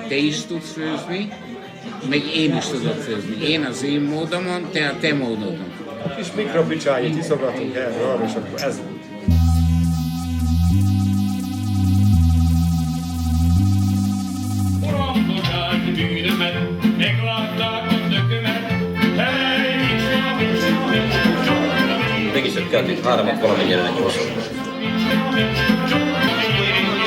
te is tudsz főzni, meg én is tudok főzni. Én az én módomon, te a te módodon. Kis mikropicsáit iszogatunk erről arra, és akkor ez volt. Mégis ott kellett itt háromat valamennyire gyorsan.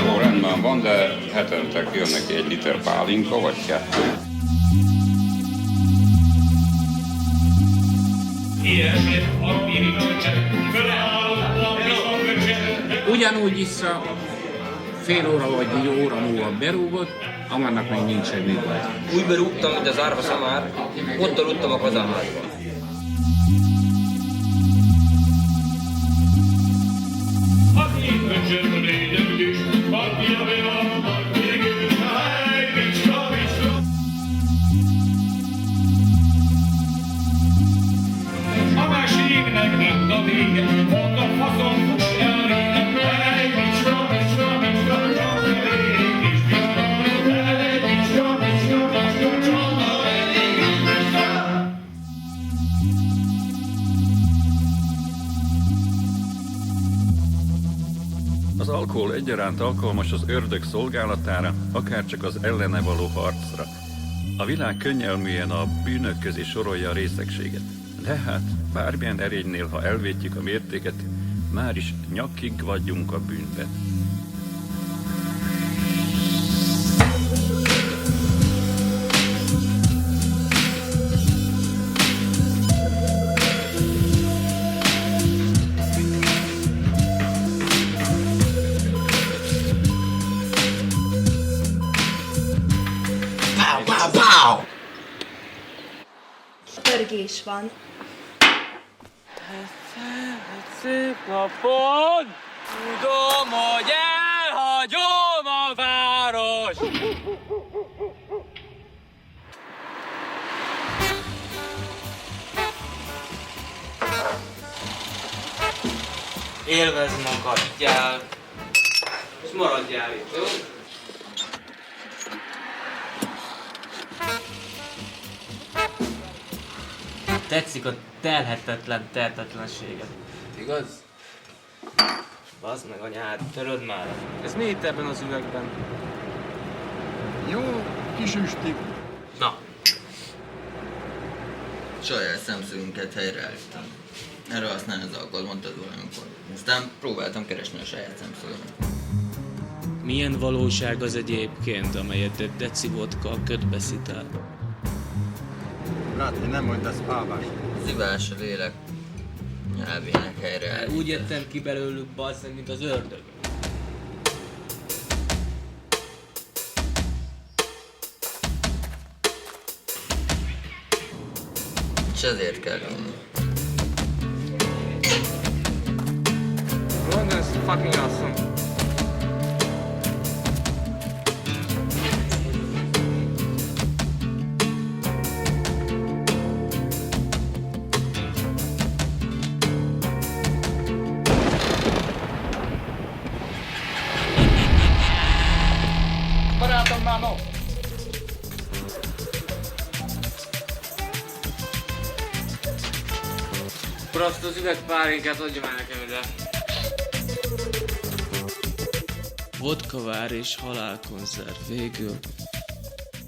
Jó, rendben van, de hetente jön neki 1 liter pálinka, vagy 2. Ugyanúgy vissza fél óra vagy egy óra múlva berúgott, amannak még nincs semmi baj. Úgy berúgtam, hogy az árva szamár, ott aludtam a kazánházban. A másiknek nem a vége, ott a faszom fusjál régen, Az alkohol egyaránt alkalmas az ördög szolgálatára, akárcsak az ellene való harcra. A világ könnyelműen a bűnök közé sorolja a részegséget. De hát, bármilyen erénynél, ha elvétjük a mértéket, már is nyakig vagyunk a bűnben. Pörgés van. Szép napon! Tudom, hogy elhagyom a város! Élvezd magadjál, és maradjál itt, jó? Tetszik a telhetetlen tehetetlenséget. Igaz? Bazd meg anyád, töröd már. Ez mi itt ebben az üvegben? Jó, kisüstik. Na. Saját szemszögünket helyreállítani. Erre használni az alkohol, mondtad valamikor. Aztán próbáltam keresni a saját szemszögömet. Milyen valóság az egyébként, amelyet egy deci vodka ködbeszitál? Lát, hogy nem mondd, ez pávás. Szívás a lélek nyelvének helyreállítani. Úgy jöttem ki belőlük, bazd, mint az ördög. És ezért kell vinni. London is fucking awesome. Barátom, már no! Akkor azt az üvegpálinkát adja már nekem ide. Vodkavár és halálkonzerv végül.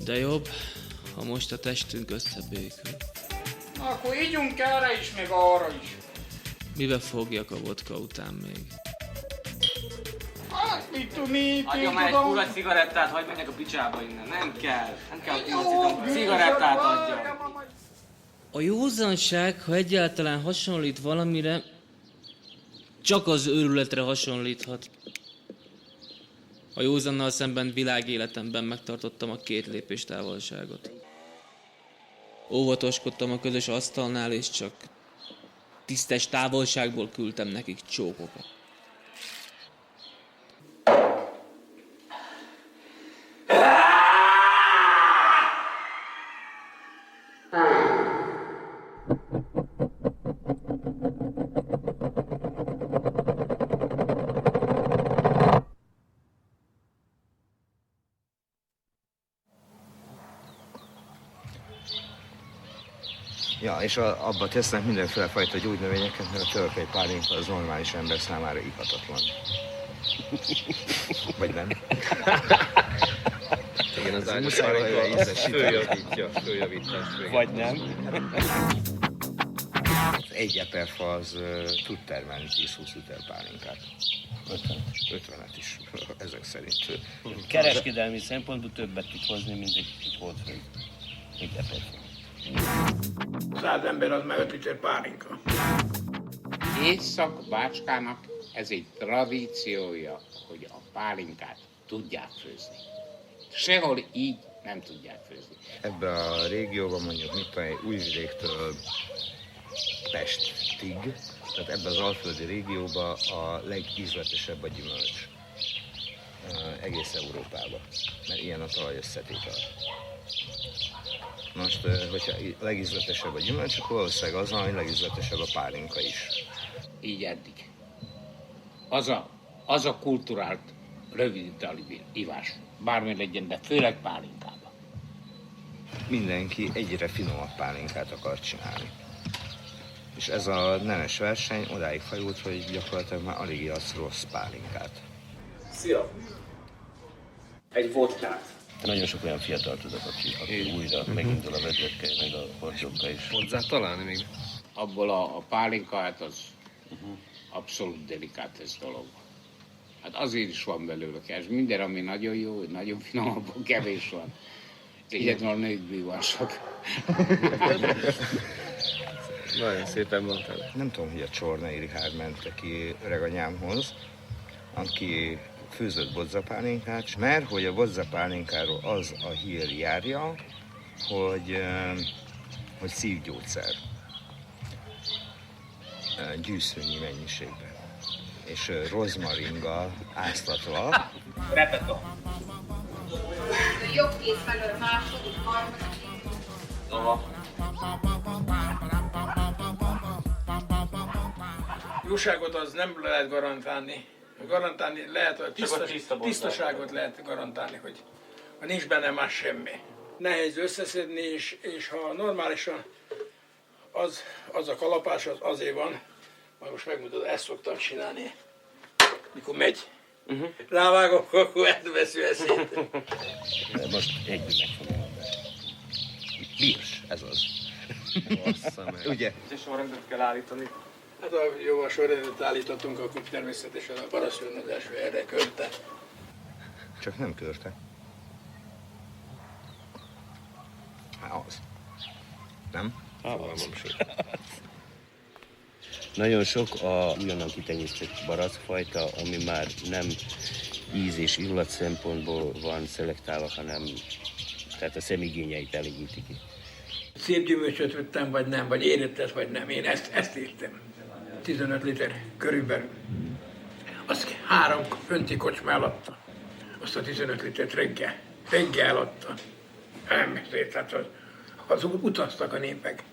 De jobb, ha most a testünk összebékül. Akkor ígyunk erre is, meg arra is. Mibe fogjak a vodka után még? Hát mit tudni, Adja már egy kurva cigarettát, hagyd menjek a picsába innen. Nem kell a kurva cigarettát adja. A józanság, ha egyáltalán hasonlít valamire, csak az őrületre hasonlíthat. A józannal szemben világéletemben megtartottam a 2 lépés távolságot. Óvatoskodtam a közös asztalnál, és csak tisztes távolságból küldtem nekik csókokat. Ja, és abba tesznek mindenféle fajta gyógynövényeket, mert a törpei pálinka az normális ember számára ihatatlan. Vagy nem? Igen, az ágyas muszáj pálinka olyan az ízesíteni. följavítás. Vagy nem. Egy eperfa az tud termelni 10-20 liter pálinkát. 50-et is, ezek szerint. Kereskedelmi szempontból többet tud hozni, mint egy holdföld. Egy eperfa. 100 ember az már 5 liter pálinka. Észak-Bácskának ez egy tradíciója, hogy a pálinkát tudják főzni. Sehol így nem tudják főzni. Ebben a régióban mondjuk mit tudom, Újvidéktől Pestig, tehát ebben az alföldi régióban a legízletesebb a gyümölcs. Egész Európában, mert ilyen a talaj összetétel. Most, hogyha a legízletesebb a gyümölcs, akkor valószínűleg az, ami legízletesebb a pálinka is. Így eddig. Az a kulturált rövid itali ivás. Bármi legyen, de főleg pálinkában. Mindenki egyre finomabb pálinkát akar csinálni. És ez a nemes verseny odáig fajult, hogy gyakorlatilag már alig ihatsz rossz pálinkát. Szia! Egy vodkát. Nagyon sok olyan fiatal tudok, aki újra megindul a vedőkkel, meg a hordzsokkal is. Hozzá találni még. Abból a pálinka, hát az abszolút delikát ez dolog. Hát azért is van belőle kevés. Minden, ami nagyon jó, nagyon finom, abból kevés van. Egyetlen a nőkből van sok. Nagyon szépen mondtál. Nem tudom, hogy a Csornai Richárd ment ki öreganyámhoz, aki főzött bodzapálinkát, mert hogy a bodzapálinkáról az a hír járja, hogy szívgyógyszer. Gyűszőnyi mennyiségben. És rozmaringal áztatva. Repeta. Jobb kéz felől második, harmadik. Jóságot az nem lehet garantálni. Garantálni lehet, a tisztaságot lehet garantálni, hogy ha nincs benne más semmi. Nehéz összeszedni, és ha normálisan az a kalapás az azért van, majd most megmutatom, ezt szoktam csinálni, mikor megy. Rávágok, akkor elveszi eszét. Most egyben megfogom. Bírs, ez az. Ugye? És sorrendet kell állítani. Hát ha jó a sorrendet állítottunk, akkor természetesen a parasztőn az első erre körte. Csak nem körte. Hát az. Nem? Nagyon sok a újonnan kitenyésztett barackfajta, ami már nem íz és illat szempontból van szelektálva, hanem tehát a szemigényeit elégíti ki. Szép gyümölcsöt vettem, vagy nem, vagy érettet, vagy nem. Én ezt értem. 15 liter körülbelül. Azt 3 fönti kocsma eladta. Azt a 15 litert reggel eladta. Elmeszélt, tehát azok utaztak a népek.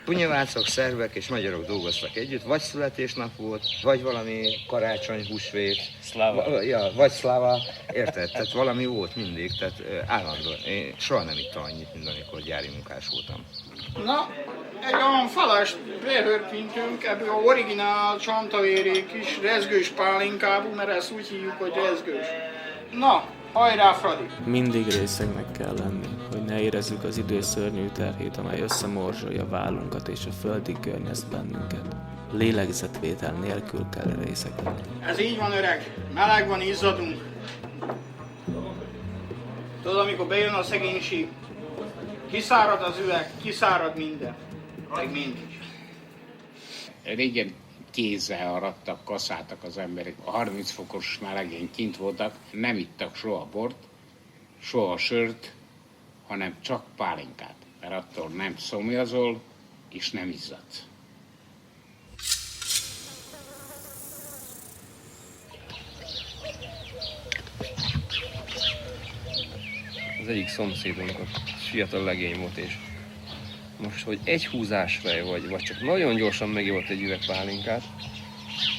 Punyavácok, szerbek és magyarok dolgoztak együtt, vagy születésnap volt, vagy valami karácsony, húsvét, Szláva. Vagy szláva, érted? Tehát valami volt mindig, tehát állandóan. Én soha nem ittam annyit, mint amikor gyári munkás voltam. Na, egy olyan falas behörpintünk, ebből a originál csantavéri kis rezgős pálinkából, mert ezt úgy hívjuk, hogy rezgős. Na, hajrá, Fradi! Mindig részegnek kell lenni, hogy ne érezzük az idő szörnyű terhét, amely összemorzsolja vállunkat és a földig környez bennünket. Lélegzetvétel nélkül kell részeg lenni. Ez így van, öreg. Meleg van, izzadunk. Tudod, amikor bejön a szegénység, kiszárad az üveg, kiszárad minden. Meg mindig. Régen kézzel arattak, kaszáltak az emberek, a 30 fokos melegén kint voltak, nem ittak soha bort, soha sört, hanem csak pálinkát, mert attól nem szomjazol, és nem izzadsz. Az egyik szomszédunk a fiatal legény volt, és most, hogy egy húzásfej vagy csak nagyon gyorsan megivott egy üveg pálinkát,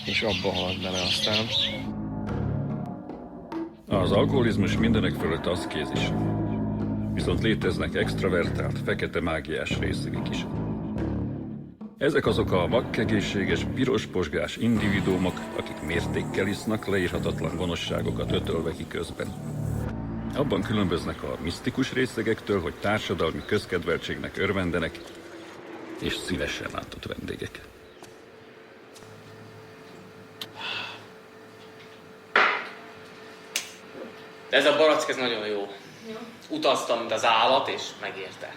és abba halt bele aztán. Az alkoholizmus mindenek fölött aszkézis. Viszont léteznek extravertált, fekete mágiás részegek is. Ezek azok a vakkegészséges, piros posgás individuumok, akik mértékkel isznak, leírhatatlan gonoszságokat ötölve ki közben. Abban különböznek a misztikus részegektől, hogy társadalmi közkedveltségnek örvendenek, és szívesen látott vendégek. De ez a barack, ez nagyon jó. Utaztam, mint az állat, és megérte.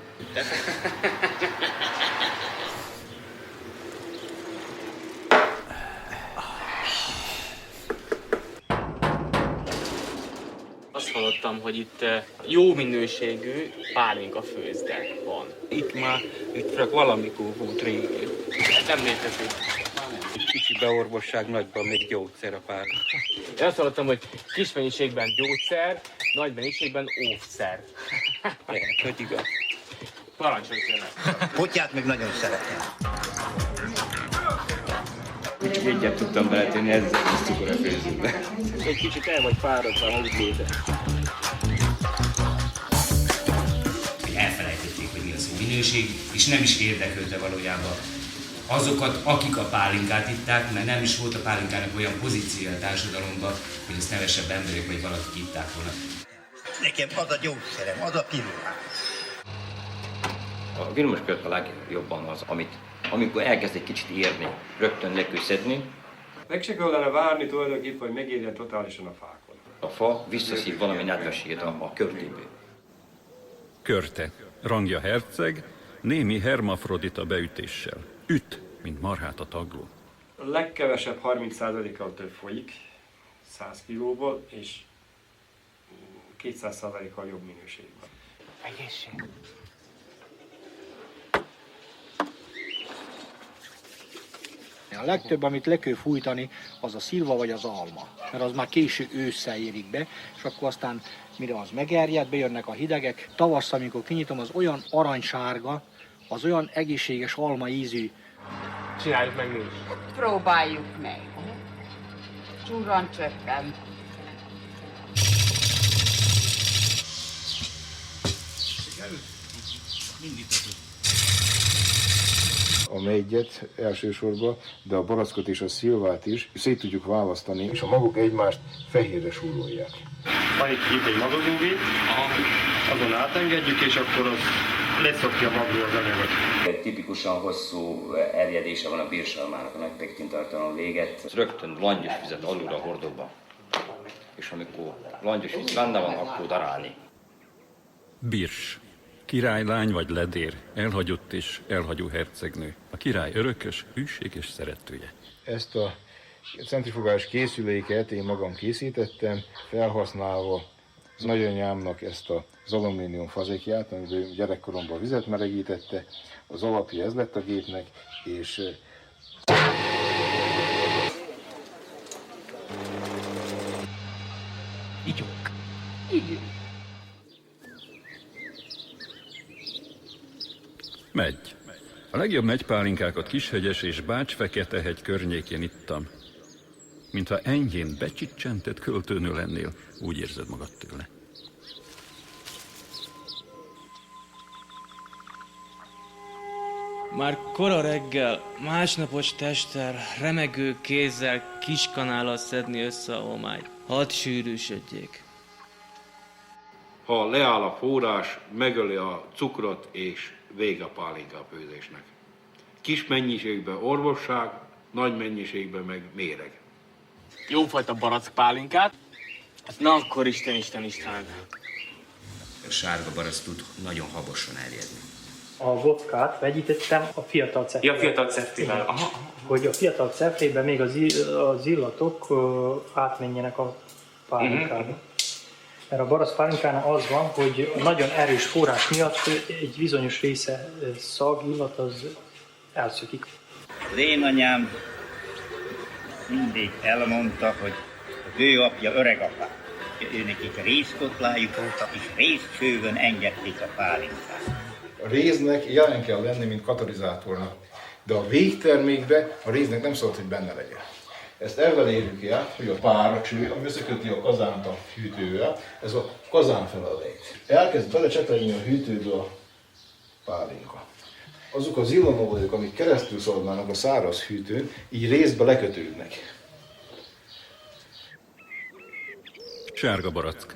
Azt hallottam, hogy itt jó minőségű pálinka főzde van. Itt csak valamikor volt régen. Nem létezik. Kicsi beorvosság, nagyban még gyógyszer a pálinka. Én azt hallottam, hogy kis mennyiségben gyógyszer, nagy mennyiségben óvszer. Lehet, hogy igaz. Parancsolj kérlek. Potyát meg nagyon szeretem. Csak egyet tudtam beletenni, ezzel is cukor a főzőbe. Egy kicsit el vagy fáradva, hogy léte. Elfelejtették, hogy mi az, hogy minőség, és nem is érdekelte valójában azokat, akik a pálinkát itták, mert nem is volt a pálinkának olyan pozíciója a társadalomban, hogy ezt nevesebb emberek vagy valakik itták volna. Nekem az a gyógyszerem, az a pirulám. A vilmoskört a legjobban az, amikor elkezd egy kicsit érni, rögtön le kell szedni. Meg se kellene várni tulajdonképpen, hogy megérjen totálisan a fákon. A fa visszaszív valami nedvességet a körtébe. Körte. Rangja herceg, némi hermafrodita beütéssel. Üt, mint marhát a tagló. A legkevesebb 30%-kal több folyik, 100 kilóból, és 200%-kal jobb minőségben. Egészség. A legtöbb, amit le kell fújtani, az a szilva vagy az alma. Mert az már késő ősszel érik be, és akkor aztán, mire az megerjed, bejönnek a hidegek. Tavasszal, amikor kinyitom, az olyan aranysárga, az olyan egészséges alma ízű. Csináljuk meg mi is. Próbáljuk meg. Csúran csöppen. A mégyet elsősorban, de a barackot és a szilvát is szét tudjuk választani, és a maguk egymást fehérre súrolják. Van itt egy magazóvíz, azon átengedjük, és akkor az leszokja magról az anyagot. Tipikusan hosszú erjedése van a bírsalmának, a nagy pektintartalom véget. Ez rögtön langyos vizet alulra a hordóba. És amikor langyos víz benne van, akkor darálni. Birs. Királylány vagy ledér, elhagyott és elhagyó hercegnő. A király örökös, hűséges szeretője. Ezt a centrifugális készüléket én magam készítettem, felhasználva az nagyanyámnak ezt az alumínium fazékját, amiben gyerekkoromban vizet melegítette. Az alapja ez lett a gépnek, és Igyunk. Igen. Megy. A legjobb megypálinkákat Kishegyes és Bács-Feketehegy környékén ittam. Mintha enyhén becsicsentett költőnő lennél, úgy érzed magad tőle. Már kora reggel, másnapos testtel, remegő kézzel, kiskanállal szedni össze a homályt. Hadd sűrűsödjék. Ha leáll a forrás, megöli a cukrot, és vége a pálinkafőzésnek. Kis mennyiségben orvosság, nagy mennyiségben meg méreg. Jófajta barack pálinkát. Na akkor Isten. A sárga barack tud nagyon habosan erjedni. A vodkát vegyítettem a fiatal cefrével. Ja, fiatal cefrével. Hogy a fiatal cefrében még az illatok átmenjenek a pálinkába. Mert a barack pálinkának az van, hogy a nagyon erős forrás miatt egy bizonyos része szag, illat az elszökik. Az én anyám mindig elmondta, hogy az ő apja öregapá. Ő nekik rézkotlájuk voltak, és rézcsővön engedték a pálinkát. a réznek jelen kell lenni, mint katalizátornak. De a végtermékben a réznek nem szabad, hogy benne legyen. Ezt ezzel érjük el, hogy a páracső, ami összeköti a kazánt a hűtővel, ez a kazán feladat. Elkezd belecsetelni a hűtőbe a pálinka. Azok az illanolajok, amik keresztül szaladnának a száraz hűtőn, így részbe lekötődnek. Sárga barack.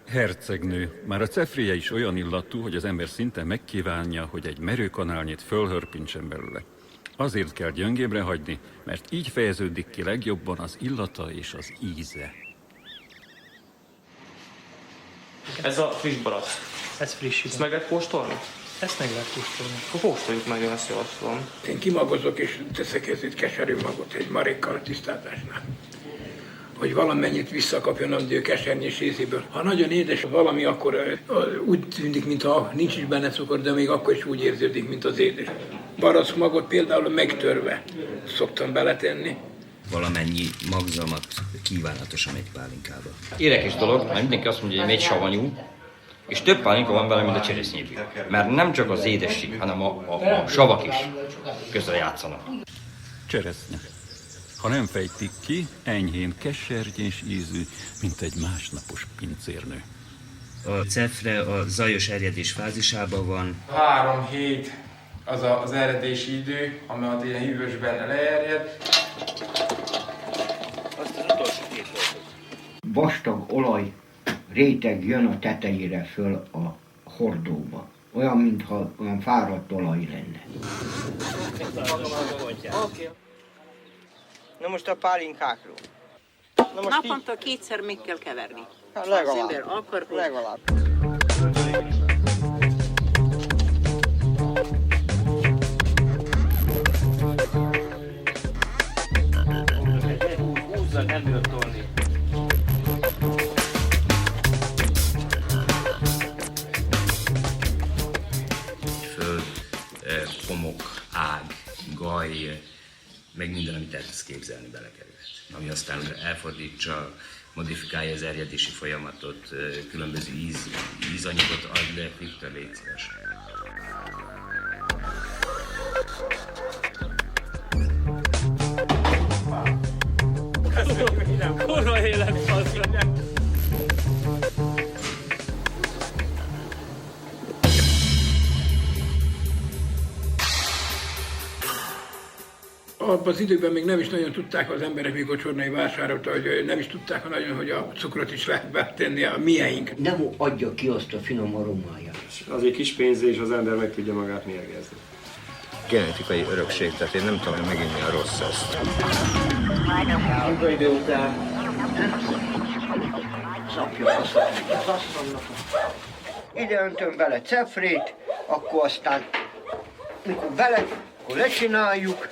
Hercegnő. Már a cefréje is olyan illatú, hogy az ember szinte megkívánja, hogy egy merőkanálnyit fölhörpintsen belőle. Azért kell gyöngébre hagyni, mert így fejeződik ki legjobban az illata és az íze. Ez a friss barack. Ez friss, igen. Ezt meg lehet kóstolni? Ezt meg lehet kóstolni. Akkor kóstoljuk meg, én ezt javaslom. Én kimagozok és teszek egy keserű magot egy marékkal a tisztázásnál. Hogy valamennyit visszakapjon a kesernyés ízéből. Ha nagyon édes valami, akkor úgy tűnik, mintha nincs is benne cukor, de még akkor is úgy érződik, mint az édes. Barack magot például megtörve szoktam beletenni. Valamennyi magzamat kívánatosan egy pálinkába. Érdekes dolog, mert mindenki azt mondja, hogy megy savanyú, és több pálinka van bele, mint a cseresznyéből. Mert nem csak az édesség, hanem a savak is közre játszanak. Cseresznye. Ha nem fejtik ki, enyhén kesernyés ízű, mint egy másnapos pincérnő. A cefre a zajos erjedés fázisában van. 3 hét az eredési idő, amelyet ilyen hűvösben leerjed. Azt az utolsó 2 volt. Vastag olaj réteg jön a tetejére föl a hordóba. Olyan, mintha olyan fáradt olaj lenne. Okay. Na most a pálinkákról. Na most naponta kétszer még kell keverni. Legalább. Az ember akar, hogy... Legalább. Húzzal, nem bírod tolni. Föld, homok, ág, gaj, meg minden, amit el tudsz képzelni, belekerülhet. Ami aztán elfordítsa, modifikálja az erjedési folyamatot, különböző ízanyagot ad le, Viktor, légy szíves. Kurva élet, faszra! Abban az időben még nem is nagyon tudták az emberek, mikor Csornai vásárolta, hogy nem is tudták nagyon, hogy a cukrot is lehet betenni a mieink. Nem adja ki azt a finom aromáját. Azért kis pénz és az ember meg tudja magát mérgezni. Genetikai örökség, tehát én nem tudom meginni a rossz ezt. Munka idő után szapja az asszonynak. Ide öntöm bele cefrét, akkor aztán, mikor bele, akkor lecsináljuk.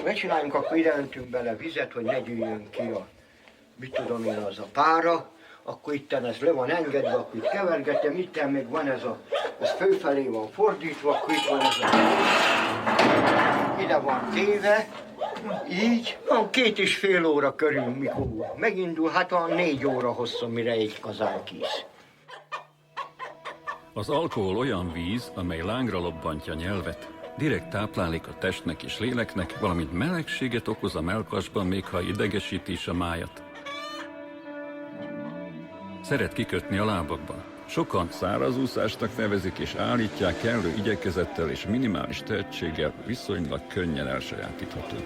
Megcsináljunk, akkor ide öntünk bele vizet, hogy ne gyűjjön ki a, mit tudom én, az a pára. Akkor itten ez le van engedve, akkor itt kevergetem, itten még van ez fölfelé van fordítva, akkor itt van ez a... Ide van téve, így, van 2,5 óra körül, mikor megindul, hát van 4 óra hosszú, mire egy kazán kész. Az alkohol olyan víz, amely lángra lobbantja nyelvet, direkt táplálék a testnek és léleknek, valamint melegséget okoz a mellkasban, még ha idegesíti is a májat. Szeret kikötni a lábakban. Sokan szárazúszásnak nevezik és állítják, kellő igyekezettel és minimális tehetséggel viszonylag könnyen elsajátítható.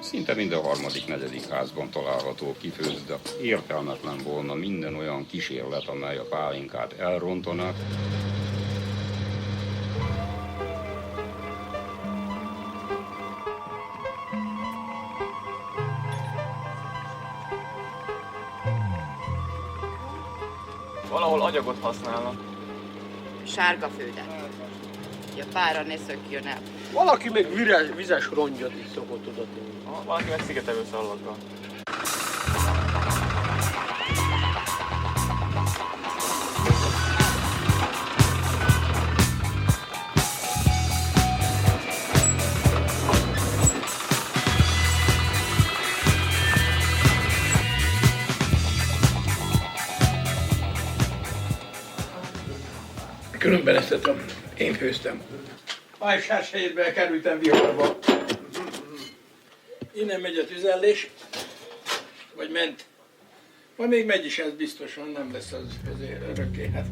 Szinte mind a harmadik, negyedik házban található kifőzd, de értelmetlen volna minden olyan kísérlet, amely a pálinkát elrontanak. Valahol agyagot használnak. Sárga földet. Hogy a pára ne szökjön el. Valaki még vizes rongyot is szokott oda tenni. Valaki meg szigetelő szallaggal. Különben ezt én főztem. Május 1-én kerültem viharba. Innen megy a tüzellés. vagy ment. Ma még megy is, ez biztosan, nem lesz az örökké. Hát.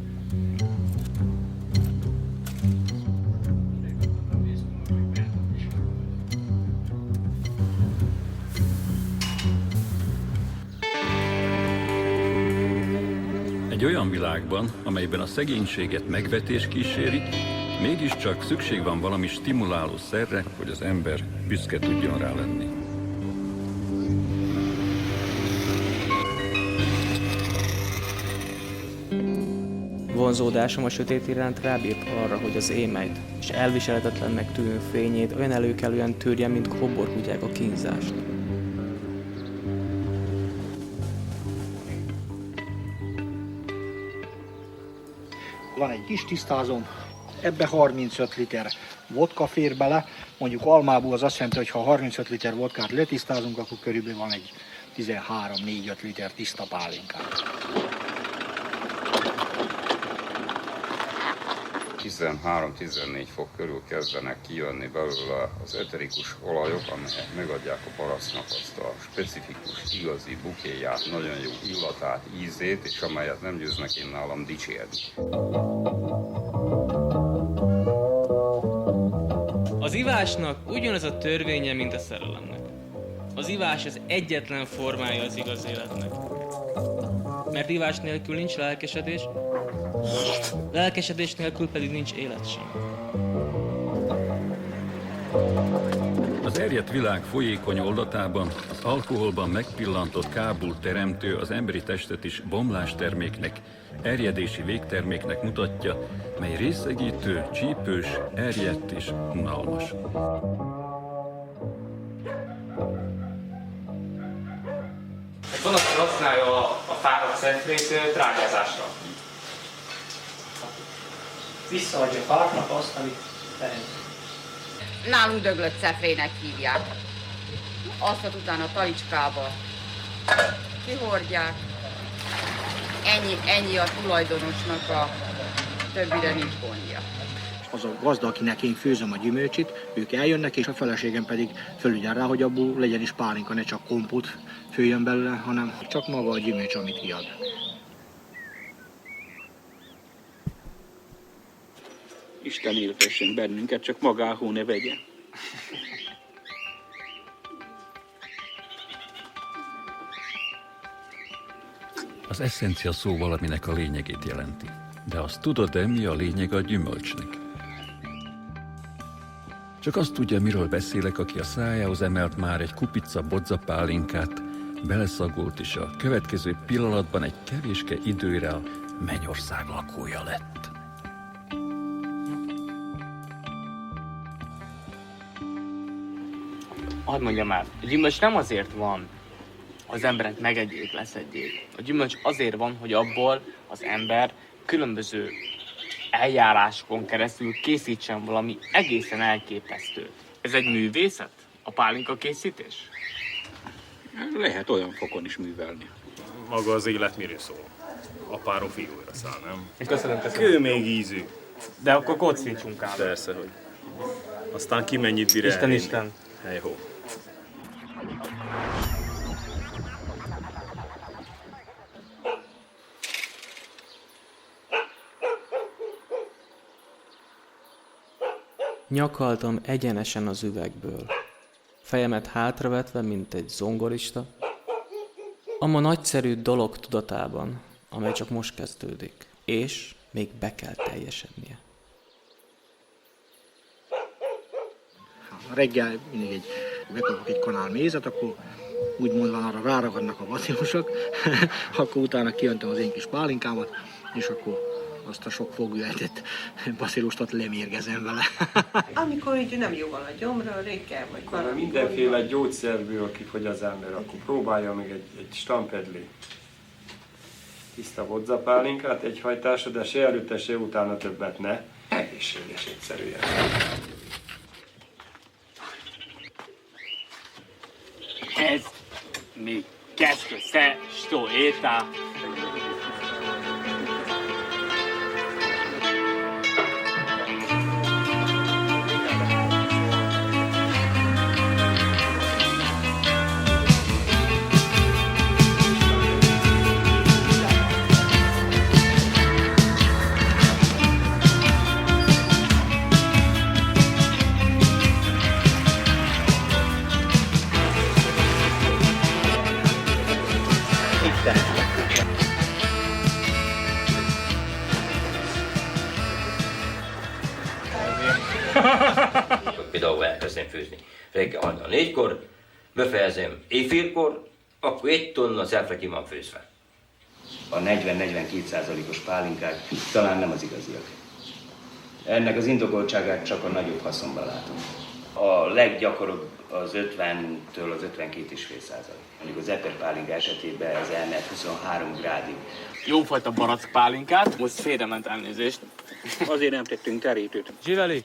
Egy olyan világban, amelyben a szegénységet megvetés kíséri, mégiscsak szükség van valami stimuláló szerre, hogy az ember büszke tudjon rá lenni. Vonzódásom a sötét iránt rábírt arra, hogy az émeit és elviselhetetlennek tűnő fényét olyan előkelően tűrje, mint kóborkutyák a kínzást. Van egy kis tisztázom, ebbe 35 liter vodka fér bele, mondjuk almából az azt jelenti, hogy ha 35 liter vodkát letisztázunk, akkor körülbelül van egy 13-4-5 liter tiszta pálinkát. 13-14 fok körül kezdenek kijönni belőle az eterikus olajok, amelyek megadják a barasznak azt a specifikus, igazi bukéját, nagyon jó illatát, ízét, és amelyet nem győznek én nálam dicsérni. Az ivásnak ugyanaz a törvénye, mint a szerelemnek. Az ivás az egyetlen formája az igaz életnek. Mert ivás nélkül nincs lelkesedés, lelkesedés nélkül pedig nincs élet sem. Az erjedt világ folyékony oldatában az alkoholban megpillantott kábul teremtő az emberi testet is bomlásterméknek, erjedési végterméknek mutatja, mely részegítő, csípős, erjedt és unalmas. Van, aki használja a fáradt szekrét trágyázásra. Visszaadja a fáknak azt, amit tehet. Nálunk döglött szefrének hívják. Azt utána a talicskába kihordják. Ennyi a tulajdonosnak, a többire nincs gondja. Az a gazda, akinek én főzöm a gyümölcsit, ők eljönnek, és a feleségem pedig fölügyel rá, hogy abból legyen is pálinka, ne csak kompót főjön belőle, hanem csak maga a gyümölcs, amit kiad. Isten éltessen bennünket, csak magáhó ne vegye. Az eszencia szó valaminek a lényegét jelenti. De azt tudod-e, mi a lényeg a gyümölcsnek? Csak azt tudja, miről beszélek, aki a szájához emelt már egy kupica bodzapálinkát, beleszagolt, és a következő pillanatban egy kevéske időre a mennyország lakója lett. Hadd mondjam el, a gyümölcs nem azért van, az emberek megegyék, leszedjék. A gyümölcs azért van, hogy abból az ember különböző eljárásokon keresztül készítsen valami egészen elképesztőt. Ez egy művészet? A pálinka készítés? Lehet olyan fokon is művelni. Maga az élet miről szól? Apáról fiúra száll, nem? Köszönöm. Kő még ízű. De akkor kocfincsunk ám. Persze, hogy. Aztán ki mennyit bír Isten, elhinni. Isten. Hely-hó. Nyakaltam egyenesen az üvegből, fejemet hátravetve, mint egy zongorista, ama nagyszerű dolog tudatában, amely csak most kezdődik, és még be kell teljesednie. Reggel mindig bekapok egy kanál mézet, akkor úgymond van arra ráragadnak a bacillusok, akkor utána kijöntem az én kis pálinkámat, és akkor azt a sok fogűejtett bacillustot lemérgezem vele. Amikor így nem jó van a gyomra, reggel vagy valami. Mindenféle gyógyszerből kifogy az ember, akkor próbálja meg egy stampedli tiszta bodzapálinkát, egy hajtásra, de se előtte, se utána többet ne. Egészséges egyszerűen. Ez mi kezdő se što éta. 4-kor, befejezem éjfélkor, akkor 1 tonna cefre ki van főzve. A 40-42%-os pálinkák talán nem az igaziak. Ennek az indokoltságát csak a nagyobb haszonban látom. A leggyakoribb az 50-től az 52,5%. Mondjuk az eper pálinka esetében ez elmehet 23 grádig. Jófajta barack pálinkát, most félrement elnézést. Azért nem tettünk terítőt. Zsiveli!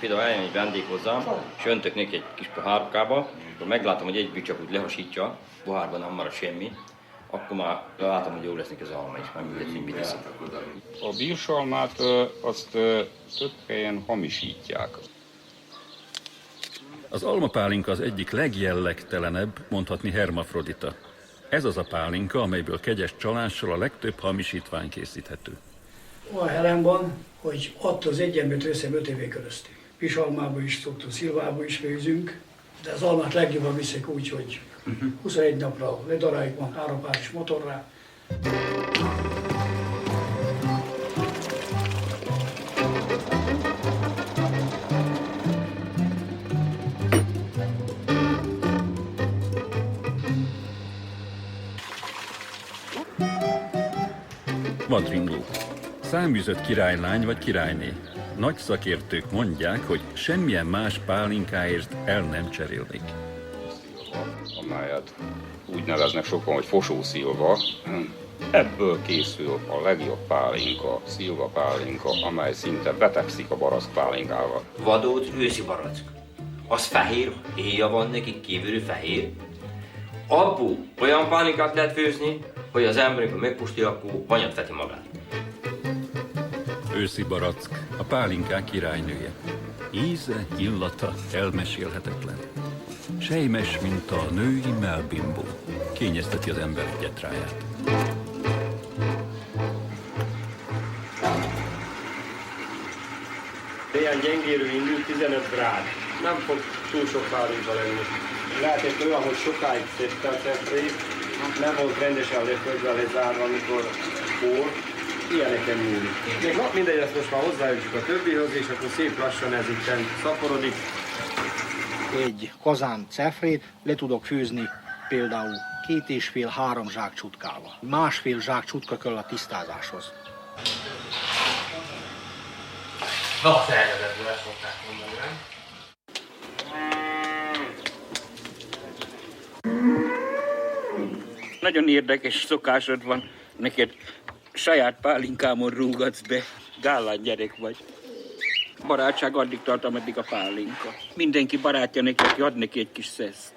Például eljön egy vendég hozzám, és öntök neki egy kis pohárkába, akkor meglátom, hogy egy bicsap úgy lehasítja, pohárban nem marad semmi, akkor már látom, hogy jó lesz neki az alma is, már mindegy, mit iszik. A bírsalmát azt több helyen hamisítják. Az almapálinka az egyik legjellegtelenebb, mondhatni hermafrodita. Ez az a pálinka, amelyből kegyes csalással a legtöbb hamisítvány készíthető. Olyan helemban, hogy attól az egy embert össze 5 éve köröztük. Pisalmába is szoktunk, szilvába is főzünk, de az almát legjobban viszek úgy, hogy 21 napra ledaráljuk, van 3 páros motorra. Vadringó. Száműzött királylány vagy királyné. Nagy szakértők mondják, hogy semmilyen más pálinkáért el nem cserélnék. Amelyet úgy neveznek sokan, hogy fosószilva. Ebből készül a legjobb pálinka, szilva pálinka, amely szinte betegszik a barack pálinkával. Vadót őszi barack. Az fehér, héja van neki, kívülű fehér. Abból olyan pálinkát lehet főzni, hogy az ember, amikor megpusztja, akkor banyat veti magát. Őszi barack, a pálinkák királynője. Íze, illata elmesélhetetlen. Sejmes, mint a női melbimbó. Kényezteti az ember gyetráját. Néhány gyengérő indul, 15 grád. Nem fog túl sok pálinka lenni. Lehetett olyan, hogy sokáig szedte a cefrét, nem volt rendesen leföldve lezárva, amikor forr. Ilyeneken múlik. Még mindegy, ezt most már hozzájutsuk a többihoz, és akkor szép lassan ez itt szaporodik. Egy kazán cefrét le tudok főzni például 2,5-3 zsák csutkával. 1,5 zsák csutka kell a tisztázáshoz. Napszervezetből ezt szokták mondani, nem? Nagyon érdekes szokásod van, neked saját pálinkámon rúgatsz be. Gállán gyerek vagy. Barátság addig tart, ameddig a pálinka. Mindenki barátja neki, aki ad neki egy kis szeszt.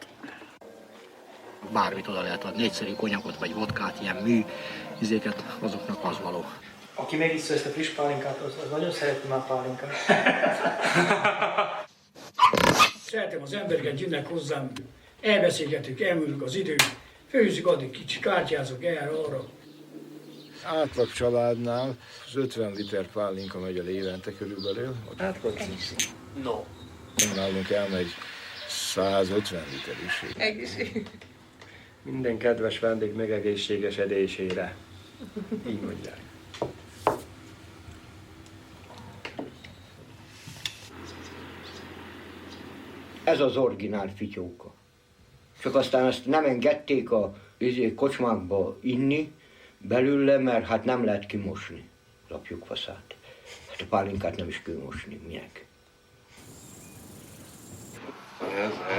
Bármit oda lehet adni, egyszerű konyakot vagy vodkát, ilyen mű izéket, azoknak az való. Aki megissza ezt a friss pálinkát, az nagyon szereti már pálinkát. Szeretem az embereket, jönnek hozzám, elbeszélgetünk, elmúlik az idő, főzzük, addig kicsi kártyázok erre-arra. Átlag családnál az 50 liter pálinka megy el évente körülbelül. No. Nálunk elmegy 150 liter is. Egészség. Minden kedves vendég megegészséges edésére. Így mondják. Ez az originál fityóka. Csak aztán ezt nem engedték a kocsmákba inni belőle, mert hát nem lehet kimosni az apjukfaszát. Hát a pálinkát nem is kell mosni, minek.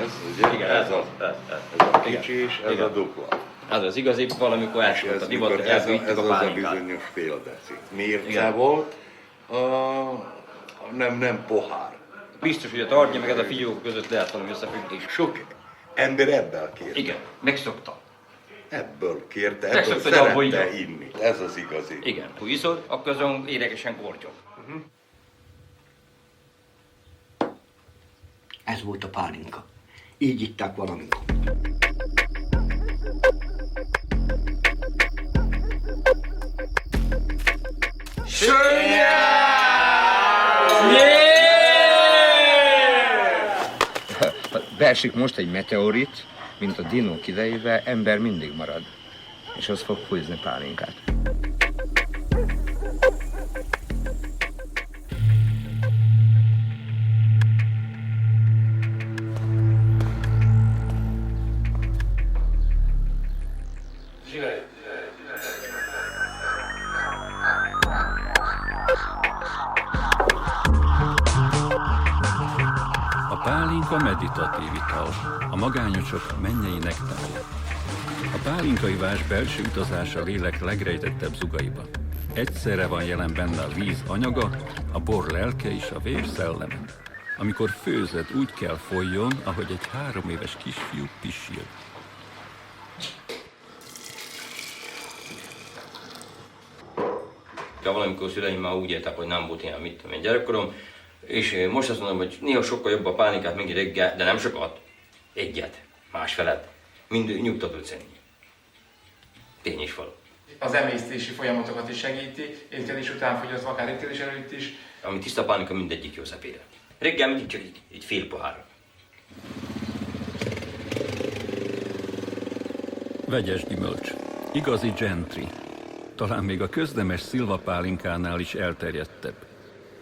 Ez ugye? Igen, ez a kicsi és ez igen. a dupla. Ez az igazi, valamikor elsőtt a divat, hogy elbűjtjük a pálinkát. Ez az a bizonyos féldeci. Mérce Igen. volt, nem pohár. Biztos, hogy a tartja meg ez a figyók között lehet valami összefüggés. Sok ember ebből kérte. Igen, megszokta. Ebből kérte, ebből Megszokta, hogy abból szerette igaz. inni. Ez az igazi. Igen, ha iszod, akkor azon éregesen kortyog. Ez volt a pálinka. Így itták valamikor. Beesik most egy meteorit, mint a dinók idejével, ember mindig marad, és az fog főzni pálinkát. meditatív ital, a magányosok mennyei nektárja. A pálinkaivás belső utazás a lélek legrejtettebb zugaiba. Egyszerre van jelen benne a víz anyaga, a bor lelke és a vér szelleme. Amikor főzed, úgy kell folyjon, ahogy egy 3 éves kisfiú pisil. Valamikor szüleim már úgy éltek, hogy nem volt ilyen, mit tudom én, gyerekkorom, és most azt mondom, hogy néha sokkal jobb a pálinkát mindig reggel, de nem sokat, egyet, másfelet, mind nyugtatót szenni. Tény is való. Az emésztési folyamatokat is segíti, étkezés után fogyasztva, akár étkezés előtt is. Ami tiszta pálinka mindegyik jó szepére. Reggel mindig csak egy fél pohár. Vegyes gyümölcs. Igazi gentry. Talán még a köznemes szilvapálinkánál is elterjedtebb.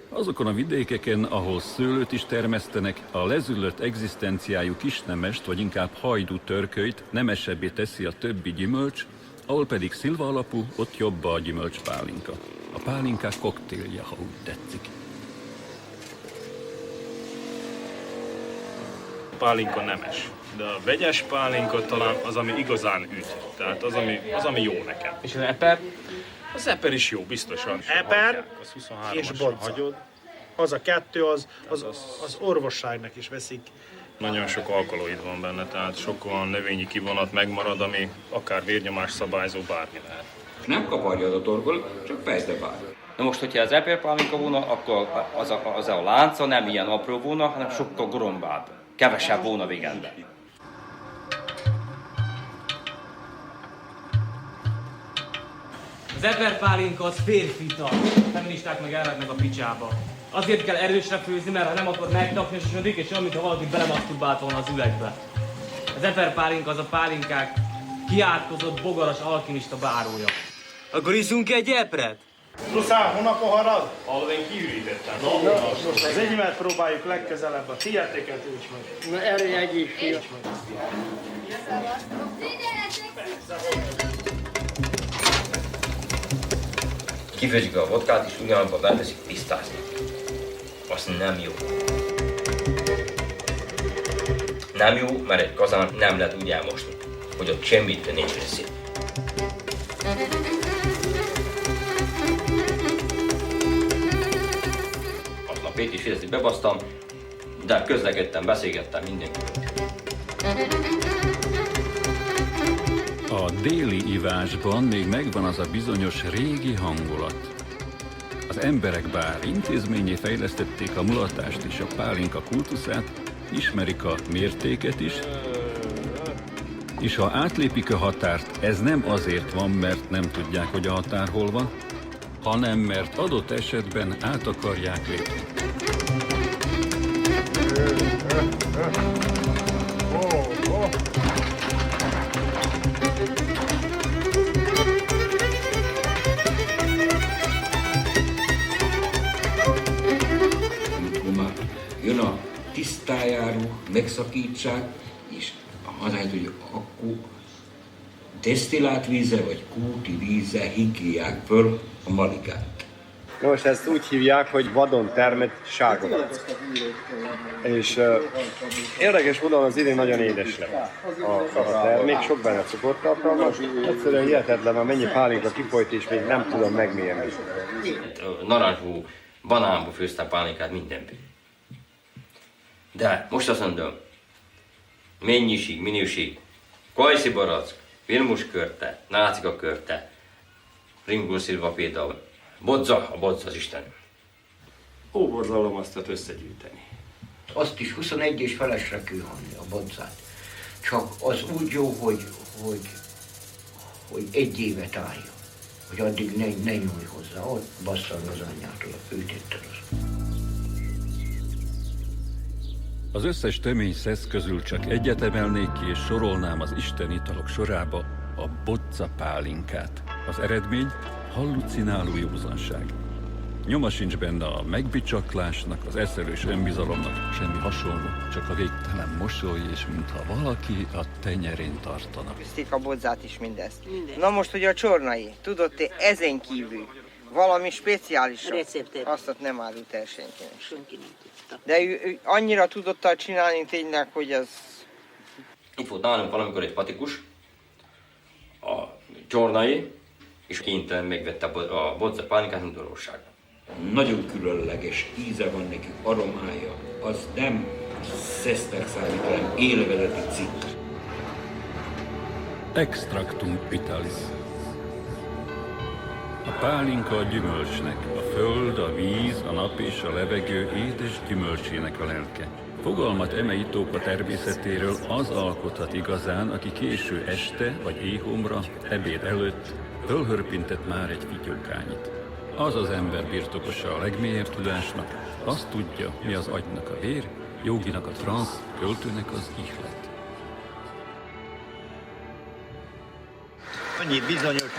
Azokon a vidékeken, ahol szőlőt is termesztenek, a lezüllött egzisztenciájú kisnemest, vagy inkább hajdú törkölyt nemesebbé teszi a többi gyümölcs, ahol pedig szilva alapú, ott jobb a gyümölcspálinka. A pálinkák koktélja, ha úgy tetszik. A pálinka nemes, de a vegyes pálinka talán az, ami igazán üt. Tehát az, ami jó nekem. És az eper? Az eper is jó, biztosan. Eper az 23-asra és bodza. hagyod. Az a kettő, az orvosságnak is veszik. Nagyon sok alkaloid van benne, tehát sok olyan növényi kivonat megmarad, ami akár vérnyomás szabályzó, bármi lehet. Nem kaparja a torkol, csak fejzde bár. Na most, hogyha az eperpálinka volna, akkor az a lánca nem ilyen apró volna, hanem sokkal gorombább. Kevesebb volna végende. Az eperpálinka az férfita. Feministák meg elvetnek a picsába. Azért kell erősre főzni, mert ha nem, akkor megtaknyosodik, és olyan, mintha valaki belemasturbált volna az üvegbe. Az eperpálinka az a pálinkák kiátkozott, bogaras alkimista bárója. Akkor iszunk egy epret? Pluszán, hon a poharad? Hallod, én kiürítettem. Most az enyémet próbáljuk legközelebb, a tiéteket úgy meg. Na erre egyik fiat. Kifőzik a vodkát, és ugyanabban beleveszik pisztázni. Azt nem jó. Nem jó, mert egy kazán nem lehet úgy elmosni, hogy ott semmit nincs lesz. Aznap Péti és Fideszit bebasztam, de közlekedtem, beszélgettem mindenkivel. A déli ivásban még megvan az a bizonyos régi hangulat. Az emberek bár intézményé fejlesztették a mulatást és a pálinka kultuszát, ismerik a mértéket is, és ha átlépik a határt, ez nem azért van, mert nem tudják, hogy a határ hol van, hanem mert adott esetben át akarják lépni. Jön a tisztájáró, megszakítsák, és azért, hogy akkor desztillált vízzel vagy kúti vízzel higgyják föl a malikát. Na most ezt úgy hívják, hogy vadon termett sárgalac. És érdekes módon az idén nagyon édes lett a termék, sok benne cukortartalmas. Egyszerűen hihetetlen, már mennyi pálinka kifolyt, és még nem tudom megmérni. Narancsbú, banánból főztem pálinkát, mindenből. De most azt mondom, mennyiség, minőség, kajszi barack, virmuskörte, nácika körte, ringul szilva például, bodza, a bodza az Isten. Óborzalom azt összegyűjteni. Azt is 21 és felesre kell hanni, a bodzát. Csak az úgy jó, hogy 1 évet álljon. Hogy addig ne nyúlj hozzá, ott basszal az anyjától, főtetted azt. Az összes tömény szesz közül csak egyet emelnék ki, és sorolnám az Isten italok sorába a bodza pálinkát. Az eredmény hallucináló józanság. Nyoma sincs benne a megbicsaklásnak, az eszelős önbizalomnak, semmi hasonló, csak a végtelen mosoly, és mintha valaki a tenyerén tartana. Főzték a bodzát is mindezt. Na most, hogy a csornai, tudod te ezen kívül valami speciális receptet, azt nem árult el senkinek. Isten. De ő annyira tudott csinálni tényleg, hogy ez... Itt volt nálunk valamikor egy patikus, a Csornai, és kénytelen megvette a bodza pálinkát, mint valóság. Nagyon különleges íze van neki, aromája. Az nem szesznek számít, hanem élvezeti cikk. Extractum vitalis. A pálinka a gyümölcsnek, a föld, a víz, a nap és a levegő édes gyümölcsének a lelke. Fogalmat eme itóka természetéről az alkothat igazán, aki késő este vagy éhomra, ebéd előtt fölhörpintett már egy fityókányit. Az az ember birtokosa a legmélyebb tudásnak, azt tudja, mi az agynak a vér, jóginak a transz, költőnek az ihlet. Annyi bizonyos,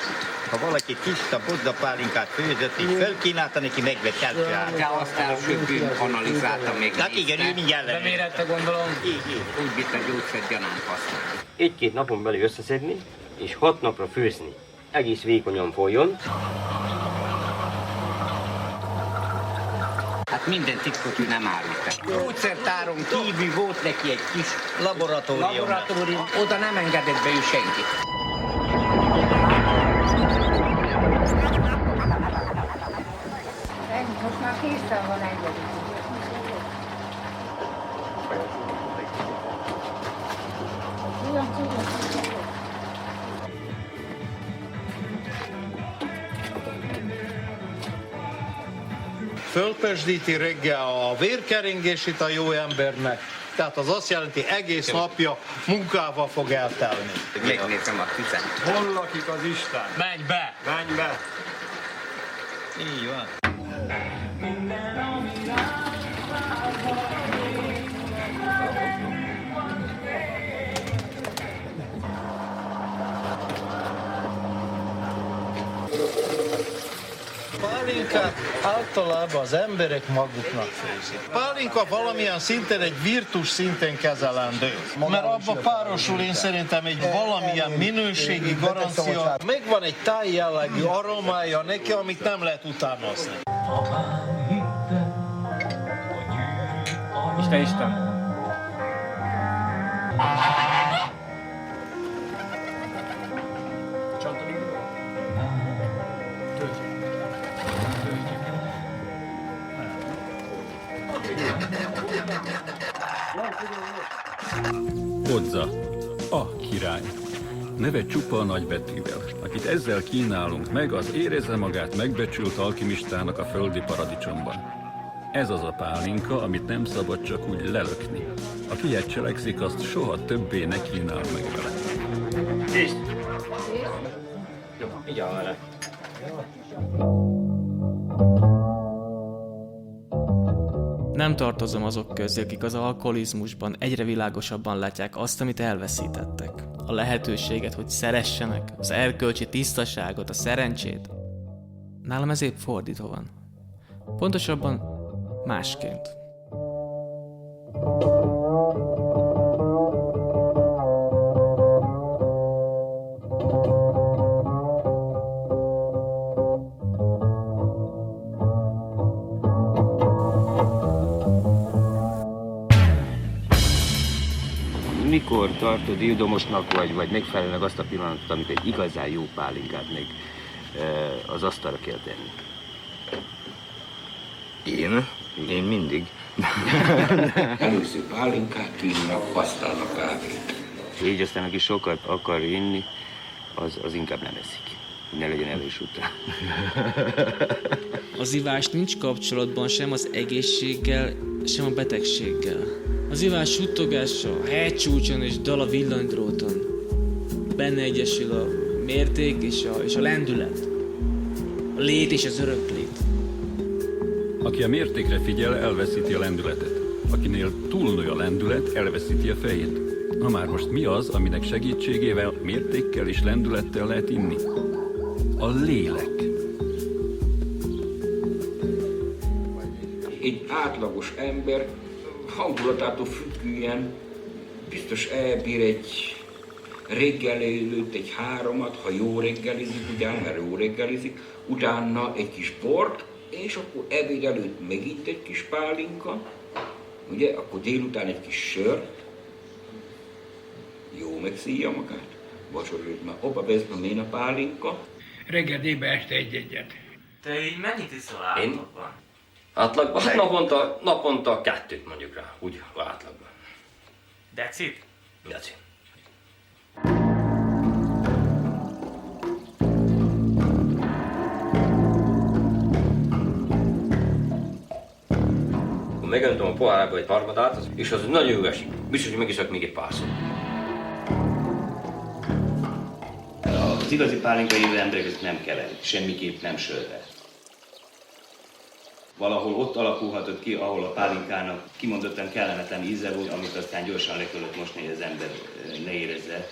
ha valaki tiszta bodzapálinkát főzött, és felkínálta neki, megvett elcsinálni. De azt elsőbb analizálta még. Hát igen, ő mindjárt de mérette gondolom, úgy biztos gyógyszert gyanánt használni. Egy-két napon belül összeszedni, és 6 napra főzni. Egész vékonyan folyjon. Hát minden titkot ő nem árult el. Gyógyszertáron kívül volt neki egy kis laboratórium. Oda nem engedett be ő senkit. Most már készen van engedni. Fölpesdíti reggel a vérkeringését a jó embernek, tehát az azt jelenti, egész napja munkával fog eltelni. Megnézem a tüzet. Hol lakik az Isten? Menj be! Menj be! Így van. Pálinkát általában az emberek maguknak főzik. Pálinka valamilyen szinten egy virtus szinten kezelendő. Mert abba párosul én szerintem egy valamilyen minőségi garancia. Megvan egy tájjellegű aromája neki, amit nem lehet utánozni. Isten! Bodza, a király. Neve csupa nagybetűvel. Akit ezzel kínálunk meg, az érezze magát megbecsült alkimistának a földi paradicsomban. Ez az a pálinka, amit nem szabad csak úgy lelökni. Aki ilyet cselekszik, azt soha többé ne kínál meg vele. Tiszt! Jó, vigyál vele. Nem tartozom azok közé, akik az alkoholizmusban egyre világosabban látják azt, amit elveszítettek. A lehetőséget, hogy szeressenek, az erkölcsi tisztaságot, a szerencsét. Nálam ez épp fordítva van. Pontosabban másként. Mikor tartod ildomosnak, vagy megfelelően azt a pillanatot, amit egy igazán jó pálinkát még az asztalra kell tenni? Én mindig. Először pálinkát kínnak, aztán a kávét. Így aztán, aki sokat akar inni, az inkább nem eszik. Ne legyen evés után. Az ivás nincs kapcsolatban sem az egészséggel, sem a betegséggel. Az ivás suttogása a hegycsúcson és dal a villanydróton. Benne egyesül a mérték és a lendület. A lét és az öröklét. Aki a mértékre figyel, elveszíti a lendületet. Akinél túlnő a lendület, elveszíti a fejét. Na már most mi az, aminek segítségével mértékkel és lendülettel lehet inni? A lélek. Egy átlagos ember hangulatától függően biztos elbír egy reggel előtt egy 3-at, ha jó reggelizik, mert jó reggelizik, utána egy kis bort, és akkor ebéd előtt megint egy kis pálinka, ugye, akkor délután egy kis sör, jó megszíja magát, vacsorőt már opa vezben én a pálinka. Reggel, délben, este egy-egyet. Te így mennyit iszol átlagban? Átlagban? Hát naponta 2 mondjuk rá, úgy átlagban. Decit? Decit. Megöntöm a pohárába egy harmadát, és az nagyon jó esik. Biztos, hogy megiszok még egy párszor. Az igazi pálinka élő emberek ezt nem keverik, semmiképp nem sörre. Valahol ott alakulhatott ki, ahol a pálinkának kimondottan kellemetlen íze volt, amit aztán gyorsan le kellett mosni, hogy az ember ne érezze.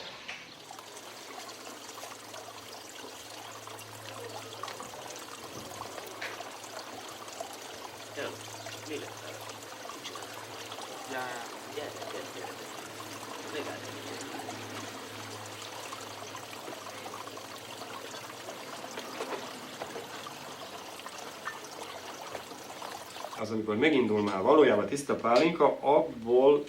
Az, amikor megindul már valójában tiszta pálinka, abból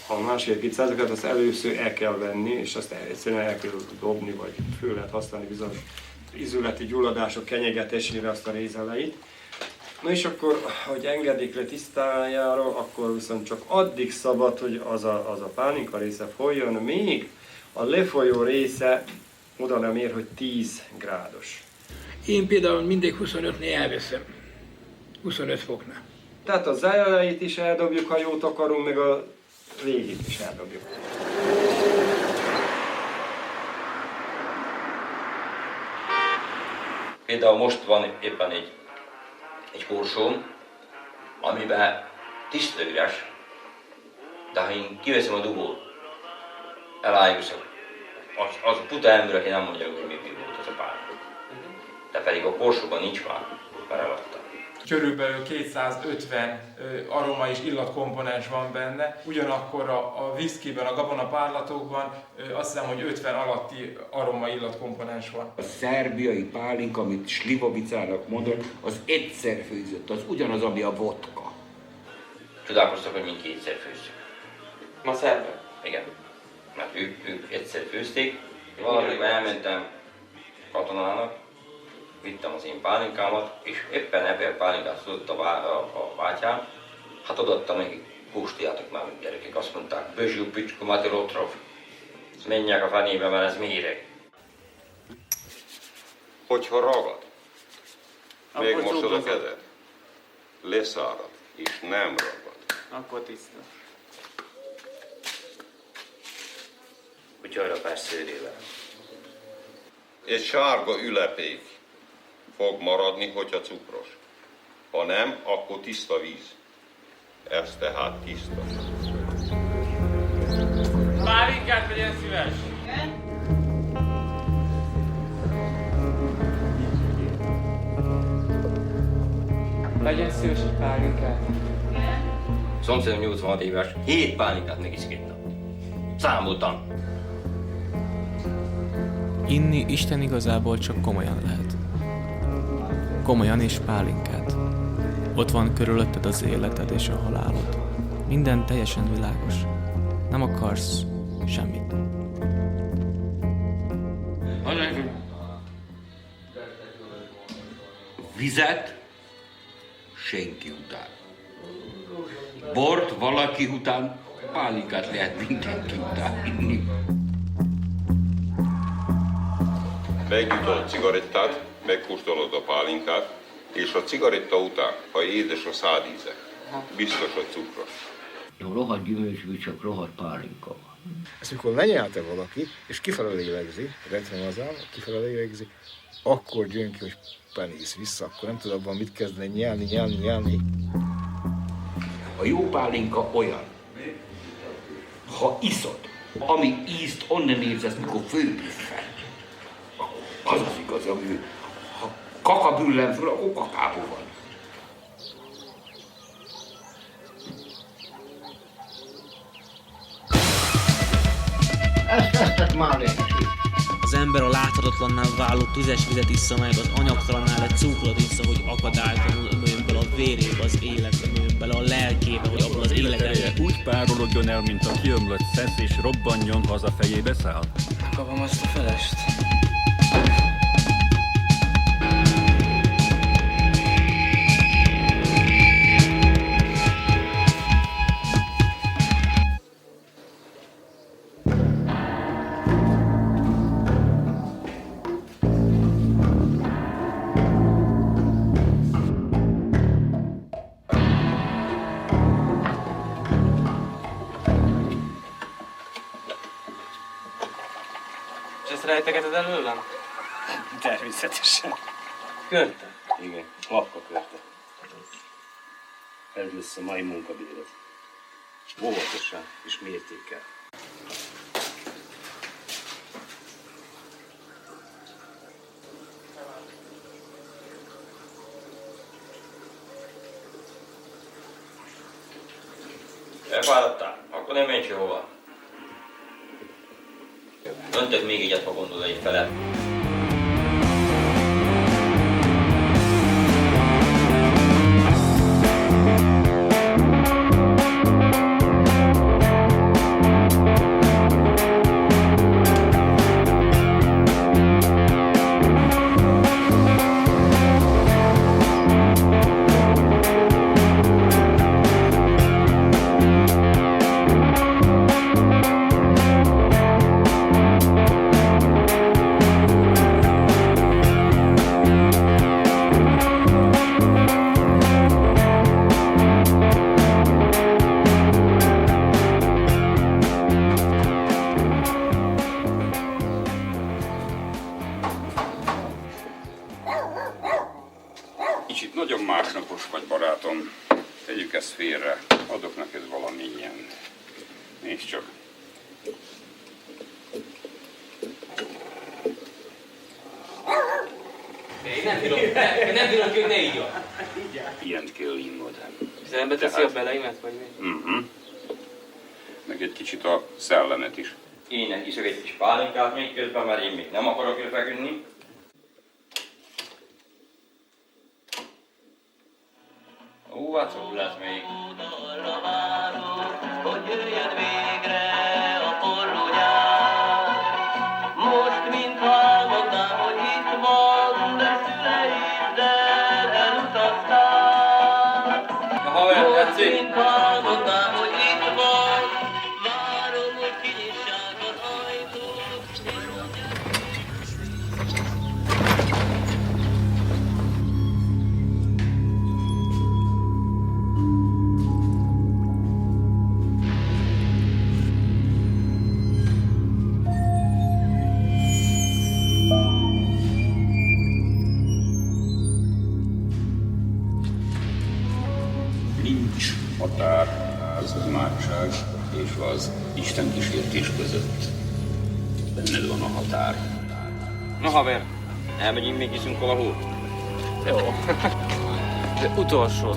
a 1,5-2%-ot azt először el kell venni, és azt egyszerűen el kell dobni, vagy föl lehet használni bizonyos ízületi gyulladások kenyegetésére azt a rézeleit. Na és akkor, hogy engedik le tisztájára, akkor viszont csak addig szabad, hogy az a pálinka része folyjon, még a lefolyó része oda nem ér, hogy 10 grádos. Én például mindig 25-nél elveszem. 25 foknál. Tehát a zájait is eldobjuk, ha jót akarunk, meg a végét is eldobjuk. Például most van éppen egy korsóm, amiben tiszta üres, de ha én kiveszem a dugót, elájúszok, az a puta ember, aki nem mondja, hogy mi volt az a pár. De pedig a korsóban nincs már, mert eladtam. Körülbelül 250 aroma és illatkomponens van benne, ugyanakkor a viszkiben, a gabonapárlatokban azt hiszem, hogy 50 alatti aroma illatkomponens van. A szerbiai pálinka, amit slivovicának mondod, az egyszer főzött, az ugyanaz, ami a vodka. Csodálkoztak, hogy mind kétszer főzzük. Ma szerben? Igen. Mert ők egyszer főzték. Valamikor elmentem katonának, vittem az én pálinkámat, és éppen ebben pálinkát szólott a bátyám. Hát odaadtam nekik, kóstoljátok már, gyerekek, azt mondták, Bözsú, Pücskó, Mati, Rotrov. Menjek a fenébe, mert ez méreg. Hogyha ragad, Akkor megmosod a csókolod. kezed, leszárad, és nem ragad. Akkor tiszta. Úgyhogy a pár szőrével. Egy sárga ülepék fog maradni, hogyha cukros. Ha nem, akkor tiszta víz. Ez tehát tiszta. Pálinkát legyen szíves! Legyen szíves egy pálinkát. Szomszédom 86 éves, 7 pálinkát megisz 2 nap. Számoltam. Inni Isten igazából csak komolyan lehet. Komolyan és pálinkát. Ott van körülötted az életed és a halálod. Minden teljesen világos. Nem akarsz semmit. Vizet senki után. Bort valaki után, pálinkát lehet mindenki után inni. Megnyitod a cigarettát, megkóstolod a pálinkát, és a cigaretta után, ha édes a szádíze, biztos, hogy cukros. Jó, rohadt gyümölcsű, csak rohadt pálinka van. Ezt mikor lenyelte valaki, és kifelé lélegzi, retvenazál, kifelé lélegzi, akkor jön ki, hogy penész vissza, akkor nem tud abban mit kezdeni, nyelni. A jó pálinka olyan, ha iszod, ami ízt onnan érzesz, mikor főbüffel. Az az igazi, ami ha kaka büllen föl, akkor kakában van. Ezt már lehet. Az ember a láthatatlanná váló tüzes vizet issza meg, az anyagtalannál egy cukrot issza, hogy akadálytalanul ömöljön bele a vérébe az élet ömöljön bele a lelkébe, hogy abból az életeréje. Úgy párologjon el, mint a kiömlött szesz, és robbanjon, haza fejébe száll. Kapom azt a felest. És ezt rejtegeted előlem? Természetesen. Körte? Igen, lapka körte. Ez lesz a mai munkabélet. Óvatosan és mértékkel. Elfáradtál? Akkor nem menj sehova. Öntök még egyet, ha gondolod egy fele. Kicsit nagyon másnapos vagy, barátom. Tegyük ezt félre. Adok neked valamilyen. Nézd csak. Nem bírok, hogy ne így. Ilyent kell innod. Zelembe teszi a beleimet, vagy mi? Meg egy kicsit a szellemet is. Én iszok egy kis pálinkát még közben, mert én még nem akarok feküdni. Hát szó lesz még. Hogy jöjjön végre a forró nyár. Most mintha álmodnám, hogy itt van, de szüleiddel elutaztál. Most mintha álmodnám, hogy itt van, várom, hogy kinyissák az ajtót. Nincs határ az imádság és az Isten kísértés között. Benned van a határ. Na haver, elmegyünk még iszunk valahol? Jó. De utolsó.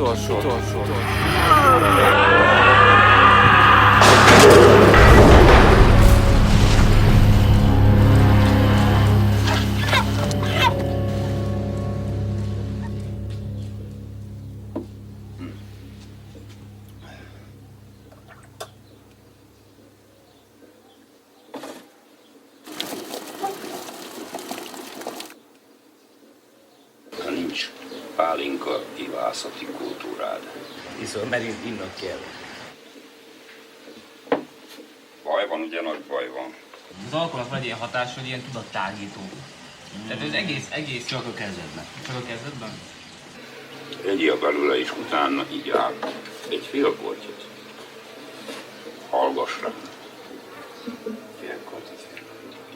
Ha nincs pálinka ivászati kultúrád. Iszol, mert innod kell. Baj van, ugye nagy baj van. Az alkoholnak van egy ilyen hatás, hogy ilyen tudattágító. Tehát ez egész csak a kezdetben. Csak a kezdetben? Egyél belőle is utána így áll. Egy fél kortyot. Hallgass rá. Fél kortyot.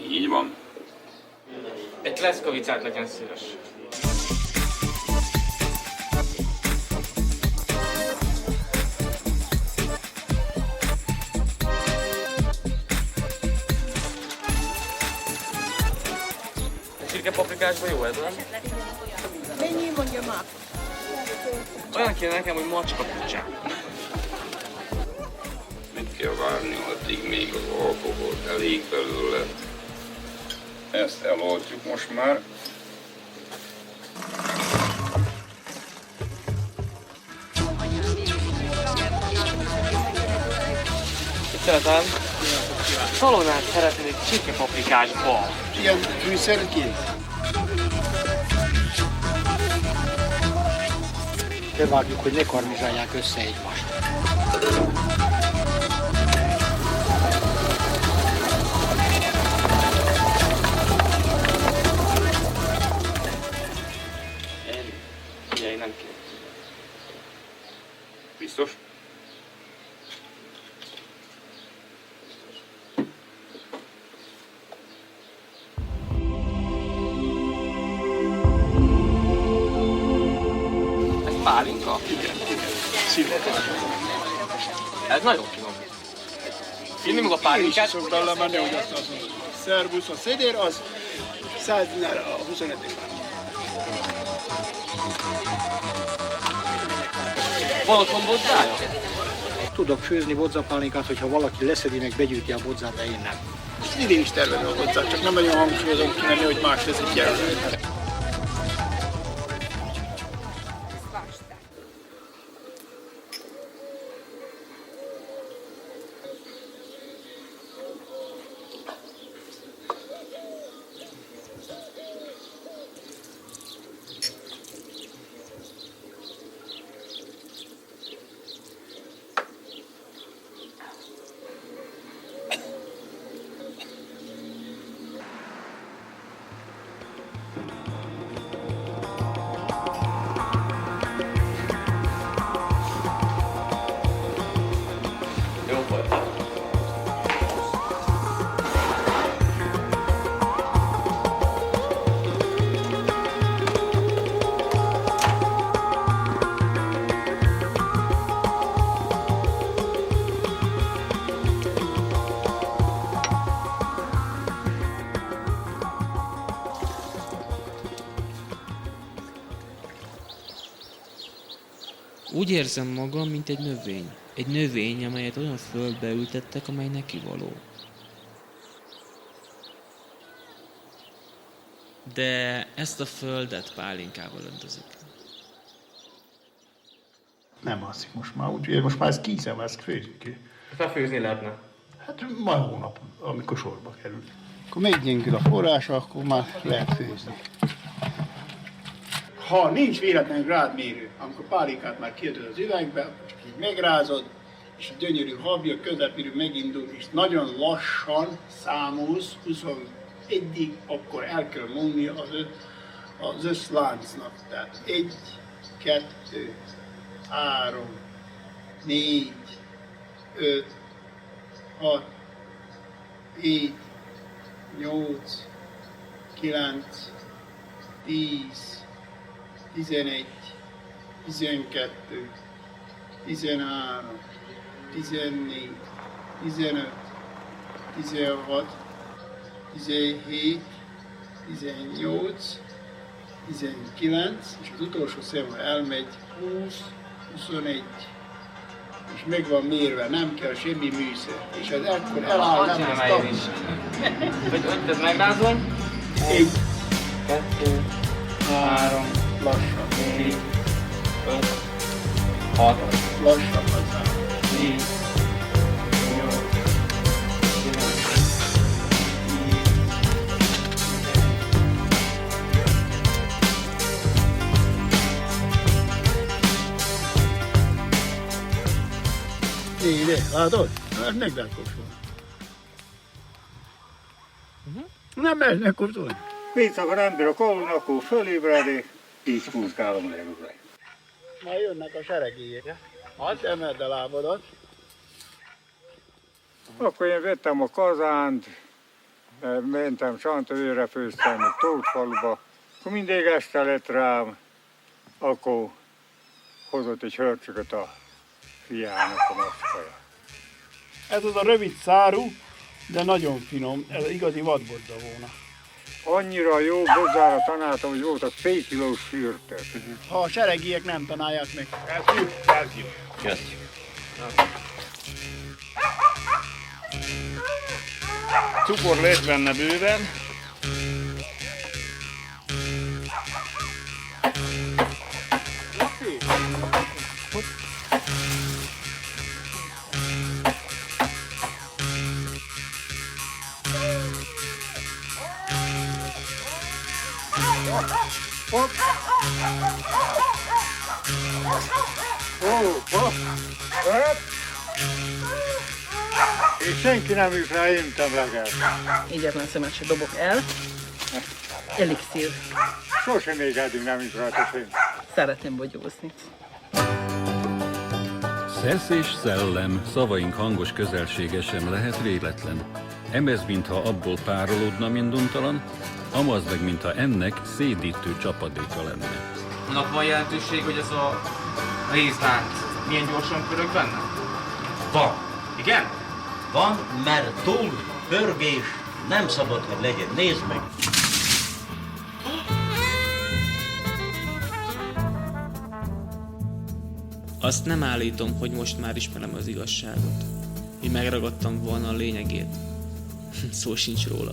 Így van. Egy leszkovicát legyen szíves. Paprikásban jó ez, nem? Mennyi mondja már? Olyan kéne nekem, hogy macska picsák. Mit kell várni, addig még az alkohol elég belőle. Ezt eloldjuk most már. Szeretem. Szalonnát szeretnék csirkepaprikásba. Ilyen fűszerként? Bevágjuk, hogy ne karmizsálják össze egymást. Figyelj, nem kell. Biztos? Ez pálinka? Igen. Szívletes. Ez nagyon finom. Én meg a pálinkát. Én is bele menni, hogy azt mondod. Szervusz, a szedér az 100 dinár a 25 már. Van otthon bodzája? Tudok főzni bodzapálinkát, hogyha valaki leszedi, meg begyűjti a bodzát, de én nem. Ezt idén is tervezem a bodzát, csak nem nagyon hangsúlyozom ki, hogy más teszik jelölni. Jó volt. Úgy érzem magam, mint egy növény. Egy növény, amelyet olyan földbe ültettek, amely neki való. De ezt a földet pálinkával öntözik. Nem alszik most már, úgyhogy most már ezt kízem, ezt főzik ki. Ezt főzni lehetne. Hát majd hónap, amikor sorba kerül. Akkor még gyengül a forrása, akkor már lehet főzni. Ha nincs véletlenül rádmérő, amikor pálinkát már kiadod az üvegbe, akkor csak így megrázod, és a gyönyörű habja közepéről megindul, és nagyon lassan számolsz 21-ig, akkor el kell mondni az összláncnak. Tehát 1, 2, 3, 4, 5, 6, 7, 8, 9, 10, 11, 12, 13, 14, 15, 16, 17, 18, 19, és az utolsó szám elmegy 20, 21, és meg van mérve, nem kell semmi műszer. És ez ekkor eláll, nem lesz tap. Vagy öntöd megrázom. 1, 2, 3, lassan, 4, 5, 6, lassan, 4, 8, 9, 10. Ide, látod? Hát meg lehet kóstolni. Nem mehetnek kóstolni. Mit akar ember a kolon, akkor fölébred, így húzkálom le. Már jönnek a seregélyek. Hát emeld a lábadat. Akkor én vettem a kazánt, mentem Csantavőre főztem, meg Tótfaluba. Akkor mindig este lett rám, akkor hozott egy hörcsököt a fiának a macskaja. Ez az a rövid szárú, de nagyon finom, ez igazi vadbodza volna. Annyira jó bozzára tanáltam, hogy voltak fél kilós sürtök. Ha a seregiek nem tanálják meg. Ez jó. Cukor lesz benne bőven. Hopp! Hopp! És senki nem jut rá, én temlegel. Egyetlen szemet se dobok el. Elixír. Sosem még eddig nem jut rá, én. Szeretem bogyózni. Szesz és szellem, szavaink hangos közelsége sem lehet véletlen. Emez, mintha abból párolódna minduntalan, amaz meg, mintha ennek szédítő csapadéka lenne. Annak van jelentőség, hogy ez a rézlánc milyen gyorsan pörög benne? Van. Igen? Van, mert túl pörgés nem szabad, hogy legyen. Nézd meg! Azt nem állítom, hogy most már ismerem az igazságot. Hogy megragadtam volna a lényegét. Szó sincs róla.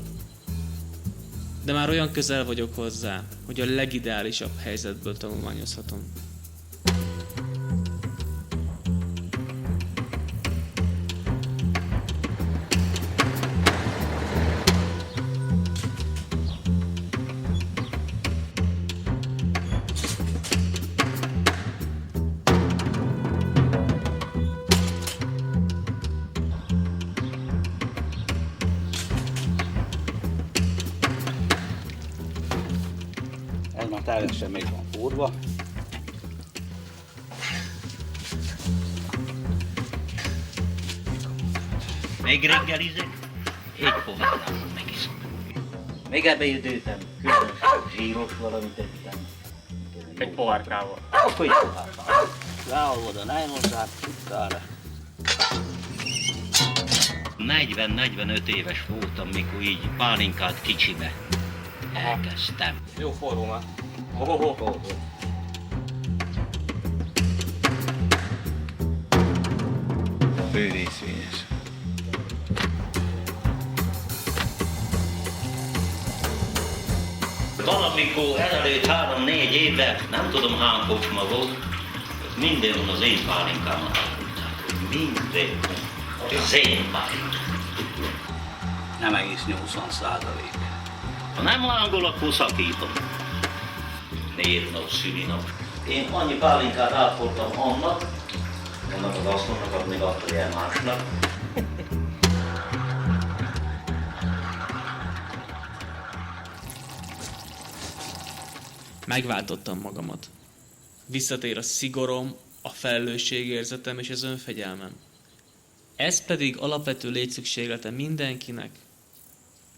De már olyan közel vagyok hozzá, hogy a legideálisabb helyzetből tanulmányozhatom. Ez már teljesen még van fúrva. Még reggelizek, egy pohárnál megiszom. Még ebbe időtem, különös zsíros valamit ettem. Egy pohárkával. Akkor egy pohárkával. Ráolvad a nájlonzát, uttára. 40-45 éves voltam, mikor így pálinkát kicsibe elkezdtem. Jó forró már. Főrészvényes. Valamikor ezelőtt 3-4 évvel, nem tudom hány kocsma volt, mindenhol az én pálinkámat árulták. Mindenhol az én pálinkám. Nem egész 80%. Ha nem lángol, akkor szakítom. Névnap, szülinap. Én annyi pálinkát átfortam annak az asszonynak, az még adta el másnak. Megváltottam magamat. Visszatér a szigorom, a felelősségérzetem és az önfegyelmem. Ez pedig alapvető létszükséglete mindenkinek,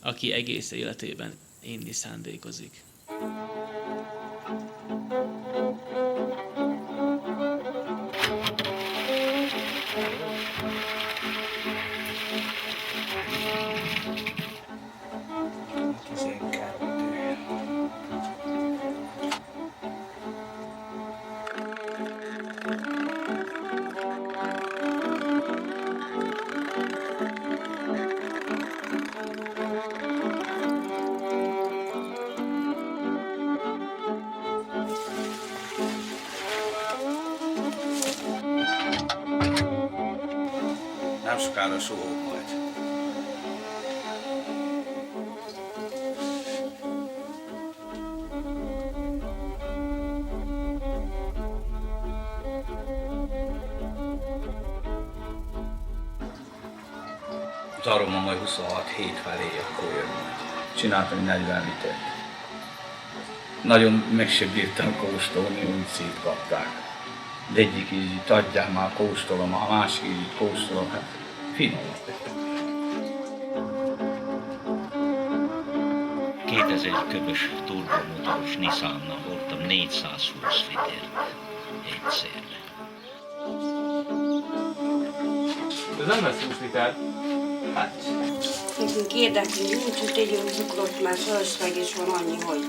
aki egész életében inni szándékozik. Nem sokára sóhok majd. Az aroma majd 26 hét felé, akkor jön majd. Csináltam 40 litert. Nagyon meg sem bírtam kóstolni, úgy szétkapták. De egyik ízit adjál már, kóstolom, a másik ízit kóstolom, hát finom. 2000 köbös turbomotoros Nissannal voltam 420 litert egyszerre. Ez nem lesz 20 liter. Hát. Nekünk érdekünk nincs, hogy tegyünk cukrot, mert fölösleges van annyi, hogy